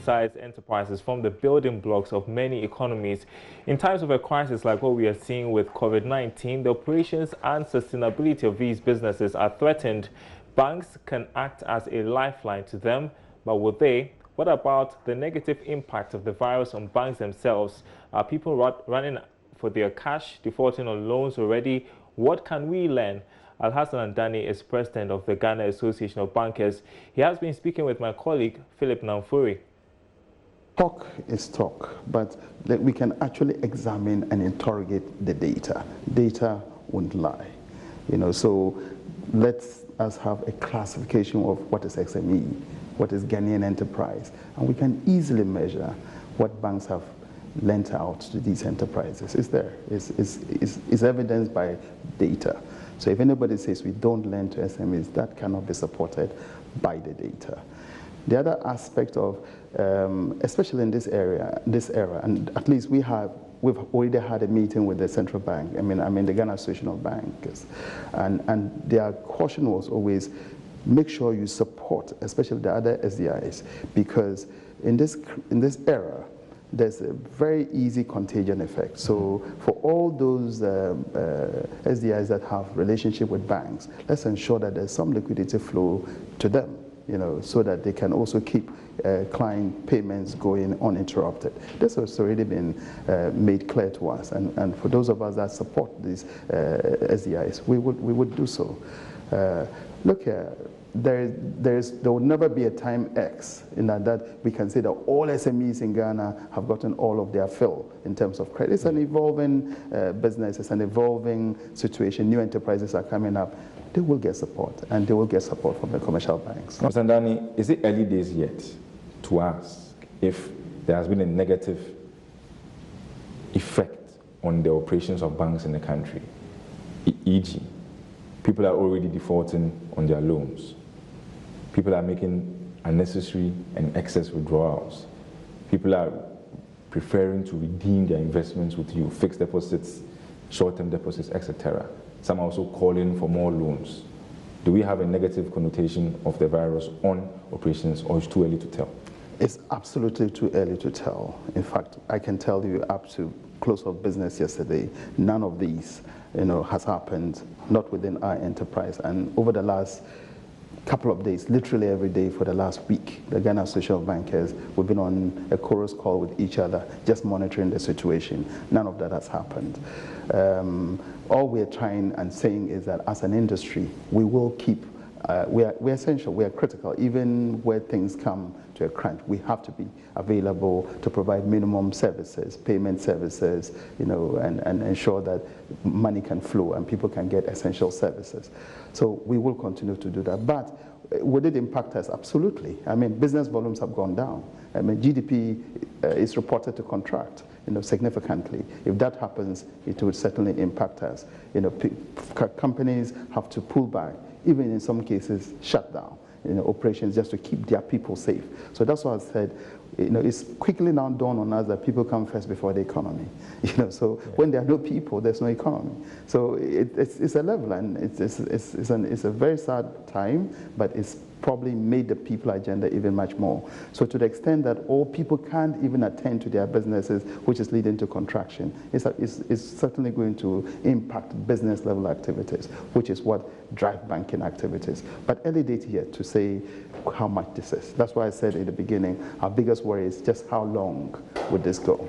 mid-sized enterprises form the building blocks of many economies. In times of a crisis like what we are seeing with COVID-19, the operations and sustainability of these businesses are threatened. Banks can act as a lifeline to them, but will they? What about the negative impact of the virus on banks themselves? Are people running for their cash, defaulting on loans already? What can we learn? Alhassan Andani is president of the Ghana Association of Bankers. He has been speaking with my colleague, Philip Namfuri. Talk is talk, but we can actually examine and interrogate the data. Data won't lie. So let us have a classification of what is SME, what is Ghanaian enterprise, and we can easily measure what banks have lent out to these enterprises. It's there. It's evidenced by data. So if anybody says we don't lend to SMEs, that cannot be supported by the data. The other aspect of, especially in this era, and at least we've already had a meeting with the central bank. I mean the Ghana Association of Bankers, and their caution was always make sure you support, especially the other SDIs, because in this era, there's a very easy contagion effect. So for all those SDIs that have relationship with banks, let's ensure that there's some liquidity flow to them, so that they can also keep client payments going uninterrupted. This has already been made clear to us, and for those of us that support these SDIs, we would do so. Look here. There will never be a time X in that we can say that all SMEs in Ghana have gotten all of their fill in terms of credit. It's an evolving business, it's an evolving situation. New enterprises are coming up. They will get support, and they will get support from the commercial banks. Mr. Ndani, is it early days yet to ask if there has been a negative effect on the operations of banks in the country? E.g., people are already defaulting on their loans. People are making unnecessary and excess withdrawals. People are preferring to redeem their investments with you, fixed deposits, short-term deposits, etc. Some are also calling for more loans. Do we have a negative connotation of the virus on operations, or is it too early to tell? It's absolutely too early to tell. In fact, I can tell you up to close of business yesterday, none of these has happened, not within our enterprise. And over the last couple of days, literally every day for the last week, the Ghana Association of Bankers, we've been on a chorus call with each other, just monitoring the situation. None of that has happened. All we're trying and saying is that as an industry, we will keep, we're essential, we're critical. Even where things come to a crunch, we have to be available to provide minimum services, payment services, and ensure that money can flow and people can get essential services. So we will continue to do that. But would it impact us? Absolutely. I mean, business volumes have gone down. I mean, GDP is reported to contract, significantly. If that happens, it will certainly impact us. Companies have to pull back, even in some cases shut down operations just to keep their people safe. So that's why I said, it's quickly now dawned on us that people come first before the economy. So when there are no people, there's no economy. So it's a level, and it's a very sad time, but it's probably made the people agenda even much more. So to the extent that all people can't even attend to their businesses, which is leading to contraction, it's certainly going to impact business level activities, which is what drive banking activities. But early data yet to say how much this is. That's why I said in the beginning, our biggest worry is just how long would this go?